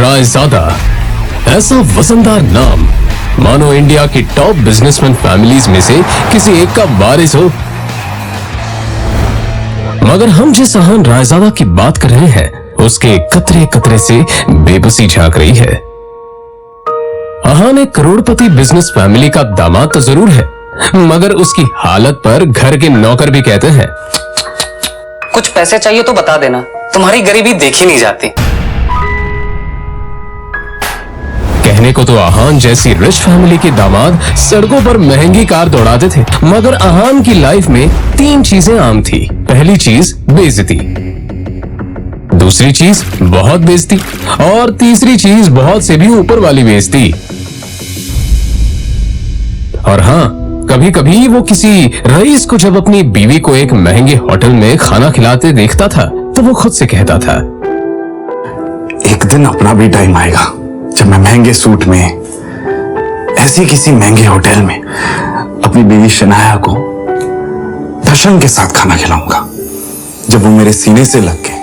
रायजादा, ऐसा वजनदार नाम मानो इंडिया की टॉप बिजनेसमैन फैमिलीज में से किसी एक का वारिस हो। मगर हम जिस अहान रायजादा की बात कर रहे हैं उसके कतरे कतरे से बेबसी झांक रही है। अहान एक करोड़पति बिजनेस फैमिली का दामाद तो जरूर है, मगर उसकी हालत पर घर के नौकर भी कहते हैं, कुछ पैसे चाहिए तो बता देना, तुम्हारी गरीबी देखी नहीं जाती। कहने को तो अहान जैसी रिच फैमिली के दामाद सड़कों पर महंगी कार दौड़ाते थे, मगर अहान की लाइफ में 3 चीजें आम थी। पहली चीज बेइज्जती, दूसरी चीज बहुत बेइज्जती और तीसरी चीज बहुत से भी ऊपर वाली बेइज्जती। और हाँ, कभी कभी वो किसी रईस को जब अपनी बीवी को एक महंगे होटल में खाना खिलाते देखता था तो वो खुद से कहता था, एक दिन अपना भी टाइम आएगा जब मैं महंगे सूट में ऐसी किसी महंगे होटल में अपनी बीवी शनाया को दर्शन के साथ खाना खिलाऊंगा। जब वो मेरे सीने से लग के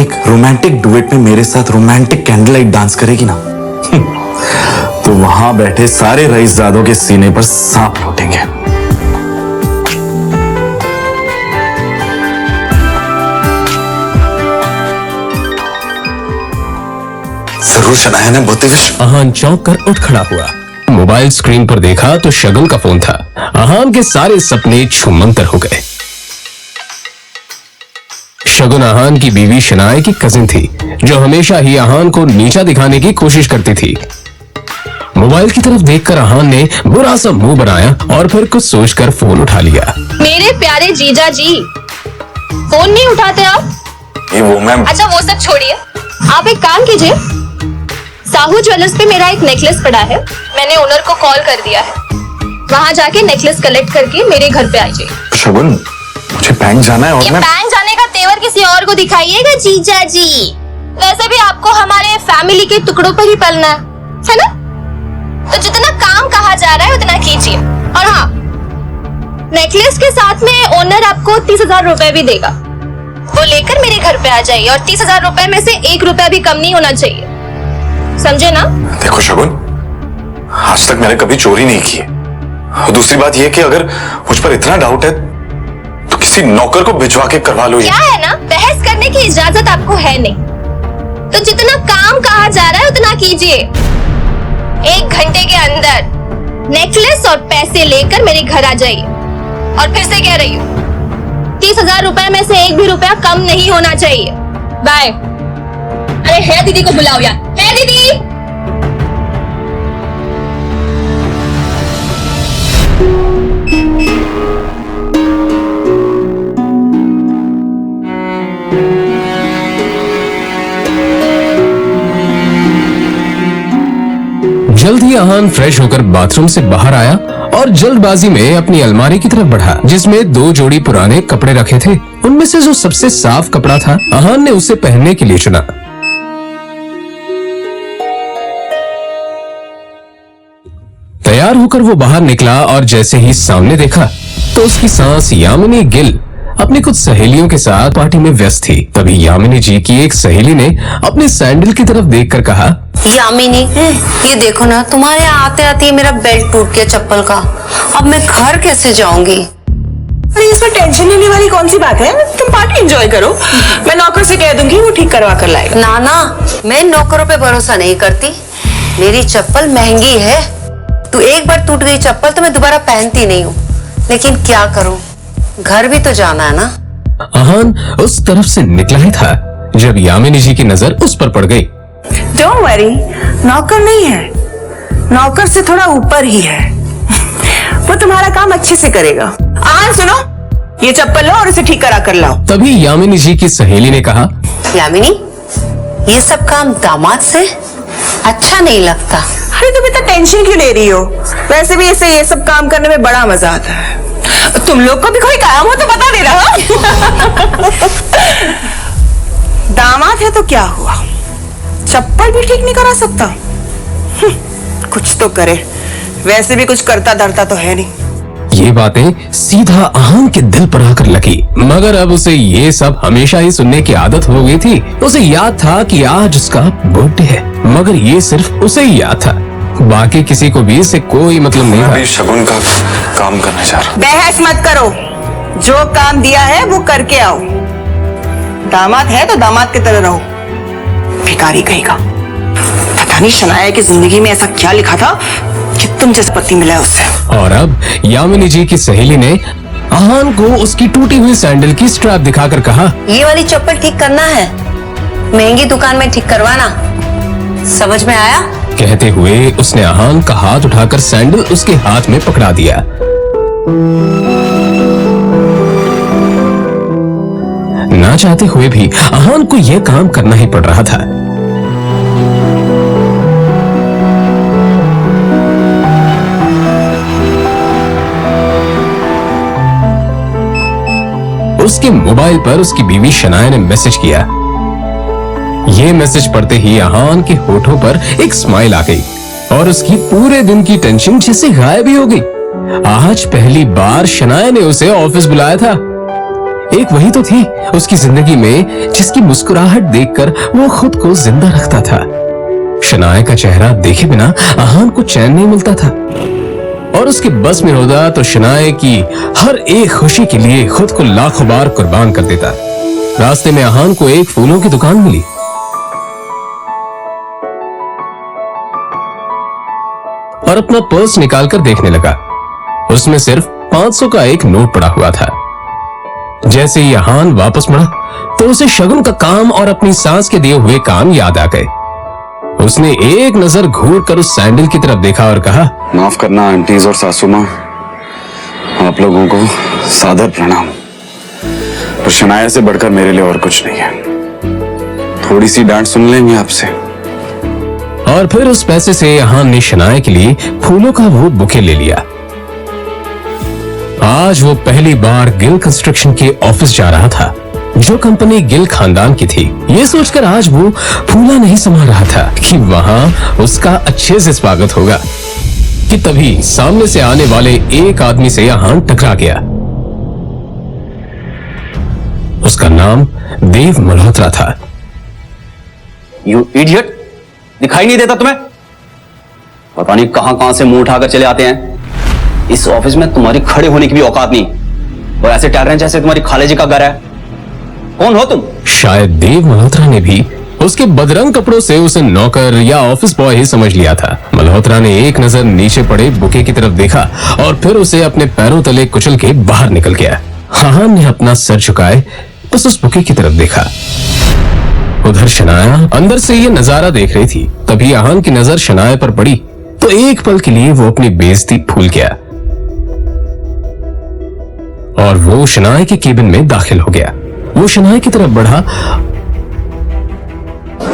एक रोमांटिक डुएट में मेरे साथ रोमांटिक कैंडल लाइट डांस करेगी ना तो वहां बैठे सारे रईसजादों के सीने पर सांप लौटेंगे। जरूर शनाया ने बहुत अहान चौंक कर उठ खड़ा हुआ। मोबाइल स्क्रीन पर देखा तो शगुन का फोन था। अहान के सारे सपने छूमंतर हो गए। शगुन अहान की बीवी शनाया की कजिन थी जो हमेशा ही अहान को नीचा दिखाने की कोशिश करती थी। मोबाइल की तरफ देखकर अहान ने बुरा सा मुंह बनाया और फिर कुछ सोचकर फोन उठा लिया। मेरे प्यारे जीजा जी, फोन नहीं उठाते आप? ये वो मैम। अच्छा वो सब छोड़िए, आप एक काम कीजिए, साहू ज्वेलर्स पे मेरा एक नेकलेस पड़ा है, मैंने ओनर को कॉल कर दिया है, वहाँ जाके नेकलेस कलेक्ट करके मेरे घर पे आइए। शगुन, मुझे बैंक जाना है और मैं बैंक जाने का तेवर किसी और को दिखाइएगा जीजा जी। वैसे भी आपको हमारे फैमिली के टुकड़ों पर ही पलना है ना? तो जितना काम कहा जा रहा है उतना कीजिए। और हाँ, नेकलेस के साथ में ओनर आपको 30,000 रुपए भी देगा, वो लेकर मेरे घर पे आ जाइए और 30,000 रुपए में से 1 रुपया भी कम नहीं होना चाहिए, समझे ना? देखो शगुन, आज तक मैंने कभी चोरी नहीं की है। और दूसरी बात यह कि अगर मुझ पर इतना डाउट है तो किसी नौकर को भिजवा के करवा लो। क्या है ना, बहस करने की इजाजत आपको है नहीं, तो जितना काम कहा जा रहा है उतना कीजिए। 1 घंटे के अंदर नेकलेस और पैसे लेकर मेरे घर आ जाइए। और फिर से कह रही हूँ, 30,000 रुपए में से 1 भी रुपया कम नहीं होना चाहिए। बाय। अरे है दीदी को बुलाओ यार, है दीदी। जल्द ही अहान फ्रेश होकर बाथरूम से बाहर आया और जल्दबाजी में अपनी अलमारी की तरफ बढ़ा जिसमें 2 जोड़ी पुराने कपड़े रखे थे। उनमें से जो सबसे साफ कपड़ा था अहान ने उसे पहनने के लिए चुना। तैयार होकर वो बाहर निकला और जैसे ही सामने देखा तो उसकी सांस यामिनी गिल अपनी कुछ सहेलियों के साथ पार्टी में व्यस्त थी। तभी यामिनी जी की एक सहेली ने अपने सैंडल की तरफ देखकर कहा, यामिनी, ये देखो ना, तुम्हारे आते आते मेरा बेल्ट टूट गया चप्पल का। अब मैं घर कैसे जाऊंगी? अरे इसमें टेंशन लेने वाली कौन सी बात है? तुम पार्टी एंजॉय करो, मैं नौकर से कह दूंगी, वो ठीक करवा कर लाएगा। ना ना, मैं नौकरों पे भरोसा नहीं करती। मेरी चप्पल महंगी है, तू एक बार टूट गई चप्पल तो मैं दोबारा पहनती नहीं हूँ। लेकिन क्या करूँ, घर भी तो जाना है ना। अहान उस तरफ से निकला ही था जब यामिनी जी की नजर उस पर पड़ गई। डोंट वरी, नौकर नहीं है, नौकर से थोड़ा ऊपर ही है, वो तुम्हारा काम अच्छे से करेगा। सुनो, ये चप्पल लो और इसे ठीक करा कर लाओ। तभी यामिनी जी की सहेली ने कहा, यामिनी, ये सब काम दामाद से अच्छा नहीं लगता। अरे तुम इतना टेंशन क्यों ले रही हो? वैसे भी इसे ये सब काम करने में बड़ा मजा आता है। तुम लोग को भी कोई काम हो तो बता दे रहा। दामाद है तो क्या हुआ, चप्पल भी ठीक नहीं करा सकता? कुछ तो करे, वैसे भी कुछ करता धरता तो है नहीं। ये बातें सीधा अहान के दिल पर आकर लगी, मगर अब उसे ये सब हमेशा ही सुनने की आदत हो गई थी। उसे याद था कि आज उसका बर्थडे है, मगर ये सिर्फ उसे ही याद था, बाकी किसी को भी इससे कोई मतलब नहीं था। अभी शगुन का काम करने जा रहा। बहस मत करो, जो काम दिया है वो करके आओ। दामाद है तो दामाद की तरह रहो, भिखारी कहेगा। पता नहीं शनाया की जिंदगी में ऐसा क्या लिखा था कि तुम जैसा पति मिला है उससे। और अब यामिनी जी की सहेली ने अहान को उसकी टूटी हुई सैंडल की स्ट्रैप दिखाकर कहा, ये वाली चप्पल ठीक करना है, महंगी दुकान में ठीक करवाना, समझ में आया? कहते हुए उसने अहान का हाथ उठाकर सैंडल उसके हाथ में पकड़ा दिया। ना चाहते हुए भी अहान को यह काम करना ही पड़ रहा था। उसके मोबाइल पर उसकी बीवी शनाया ने मैसेज किया। ये मैसेज पढ़ते ही अहान के होठों पर एक स्माइल आ गई और उसकी पूरे दिन की टेंशन जैसे गायब ही हो गई। आज पहली बार शनाया ने उसे ऑफिस बुलाया था। एक वही तो थी उसकी जिंदगी में जिसकी मुस्कुराहट देखकर वो खुद को जिंदा रखता था। शनाया का चेहरा देखे बिना अहान को चैन नहीं मिलता था, और उसके बस में होता तो शनाया की हर एक खुशी के लिए खुद को लाखों बार कुर्बान कर देता। रास्ते में अहान को एक फूलों की दुकान मिली। और अपना पर्स निकालकर देखने लगा। उसमें सिर्फ 500 का एक नोट पड़ा हुआ था। जैसे ही अहान वापस मुड़ा तो उसे शगुन का काम और अपनी सास के दिए हुए काम याद आ गए। उसने एक नजर घूर कर उस सैंडल की तरफ देखा और कहा, माफ करना आंटीज और सासू माँ, आप लोगों को सादर प्रणाम। पर शनाया से बढ़कर मेरे लिए और कुछ नहीं है। थोड़ी सी डांट सुन लेंगे आपसे। और फिर उस पैसे से अहान ने शनाया के लिए फूलों का वो बुके ले लिया। आज वो पहली बार गिल कंस्ट्रक्शन के ऑफिस जा रहा था, जो कंपनी गिल खानदान की थी। ये सोचकर आज वो फूला नहीं संभाल रहा था कि वहां उसका अच्छे से स्वागत होगा, कि तभी सामने से आने वाले एक आदमी से अहान टकरा गया। उसका नाम देव मल्होत्रा था। यू इडियट, दिखाई नहीं देता तुम्हें? पता नहीं कहां से मुंह उठाकर चले आते हैं। इस ऑफिस में तुम्हारी खड़े होने की भी औकात नहीं, और ऐसे टहल रहे हैं जैसे तुम्हारी खाले जी का घर है। कौन हो तुम? शायद देव मल्होत्रा ने भी उसके बदरंग कपड़ों से उसे नौकर या ऑफिस बॉय ही समझ लिया था। मल्होत्रा ने एक नजर नीचे पड़े बुके की तरफ देखा और फिर उसे अपने पैरों तले कुचल के बाहर निकल गया। अहान ने अपना सर झुकाए बस उस बुके की तरफ देखा। उधर शनाया अंदर से ये नजारा देख रही थी। तभी अहान की नजर शनाया पर पड़ी तो एक पल के लिए वो अपनी बेइज्जती भूल गया और वो शनाया के केबिन में दाखिल हो गया। वो शनाया की तरफ बढ़ा।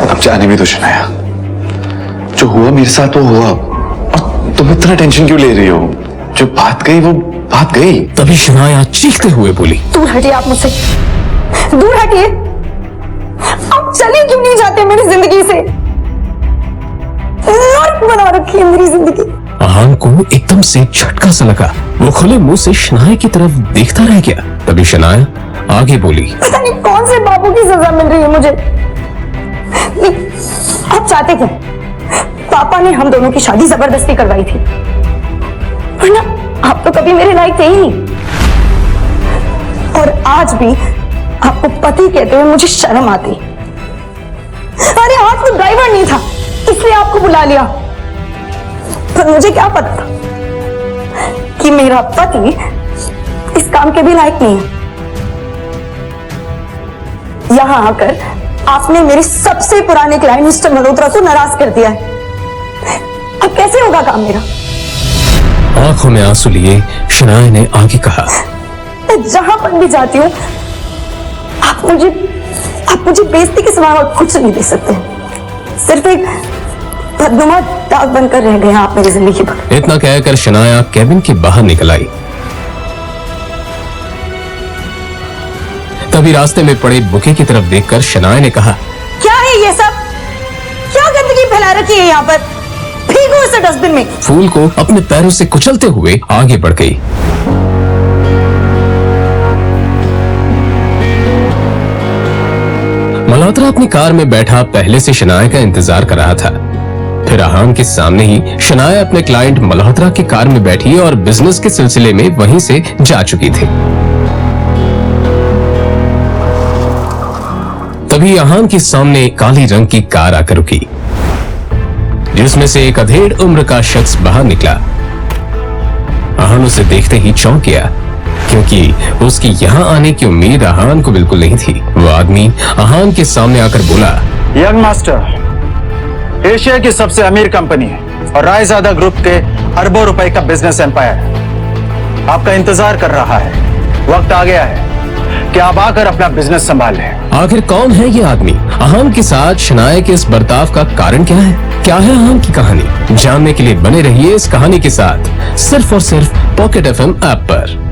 अब जाने भी तो शनाया, जो हुआ मेरे साथ वो हुआ, और तुम इतना टेंशन क्यों ले रही हो? जो बात गई वो बात गई। तभी शनाया चीखते हुए बोली, दूर हटिए आप मुझसे, दूर हटिए। आप चले क्यों नहीं जाते मेरी जिंदगी से? नर्क बना रखी है मेरी जिंदगी। अहान को एकदम से झटका सा लगा। वो खुले मुंह से शनाया की तरफ देखता रह गया। तभी शनाया आगे बोली, पता नहीं कौन से बाबू की सजा मिल रही है मुझे। आप चाहते क्या? पापा ने हम दोनों की शादी जबरदस्ती करवाई थी, वरना आप तो कभी मेरे लायक थे ही नहीं। और आज भी आपको पति कहते हुए मुझे शर्म आती। अरे आज तो ड्राइवर नहीं था इसलिए आपको बुला लिया, पर मुझे क्या पता था कि मेरा पति इस काम के भी लायक नहीं है। यहां आकर आपने मेरे सबसे पुराने क्लाइंट मिस्टर मल्होत्रा को नाराज कर दिया है। अब कैसे होगा काम मेरा? आंखों में आंसू लिए शनाया ने आगे कहा, मैं जहां पर भी जाती हूँ आप मुझे बेइज्जती के सिवा और कुछ नहीं दे सकते। सिर्फ एक बदनुमा दाग बनकर रह गए आप मेरी जिंदगी पर। इतना कहकर शनाया केबिन के बाहर निकल आई। तभी रास्ते में पड़े बुके की तरफ देखकर शनाया ने कहा, क्या है ये सब? क्या गंदगी फैला रखी है यहाँ पर? फेंको इसे डस्टबिन में। फूल को अपने पैरों से कुचलते हुए आगे बढ़ गई। मल्होत्रा अपनी कार में बैठा पहले से शनाया का इंतजार कर रहा था। फिर आहान के सामने ही शनाया अपने क्लाइंट मल्होत्रा की कार में बैठी और बिजनेस के सिलसिले में वहीं से जा चुकी थी। तभी आहान के सामने काली रंग की कार आकर रुकी, जिसमें से एक अधेड़ उम्र का शख्स बाहर निकला। आहान उसे देखते ही चौंक गया, क्योंकि उसकी यहाँ आने की उम्मीद आहान को बिल्कुल नहीं थी। वो आदमी आहान के सामने आकर बोला, यंग मास्टर एशिया की सबसे अमीर कंपनी है और रायजादा ग्रुप के अरबों रुपए का बिजनेस एम्पायर आपका इंतजार कर रहा है। वक्त आ गया है कि आप आकर अपना बिजनेस संभाल लें। आखिर कौन है ये आदमी? आहान के साथ शनाया के इस बर्ताव का कारण क्या है? क्या है आहान की कहानी? जानने के लिए बने रहिए इस कहानी के साथ, सिर्फ और सिर्फ पॉकेट FM ऐप पर।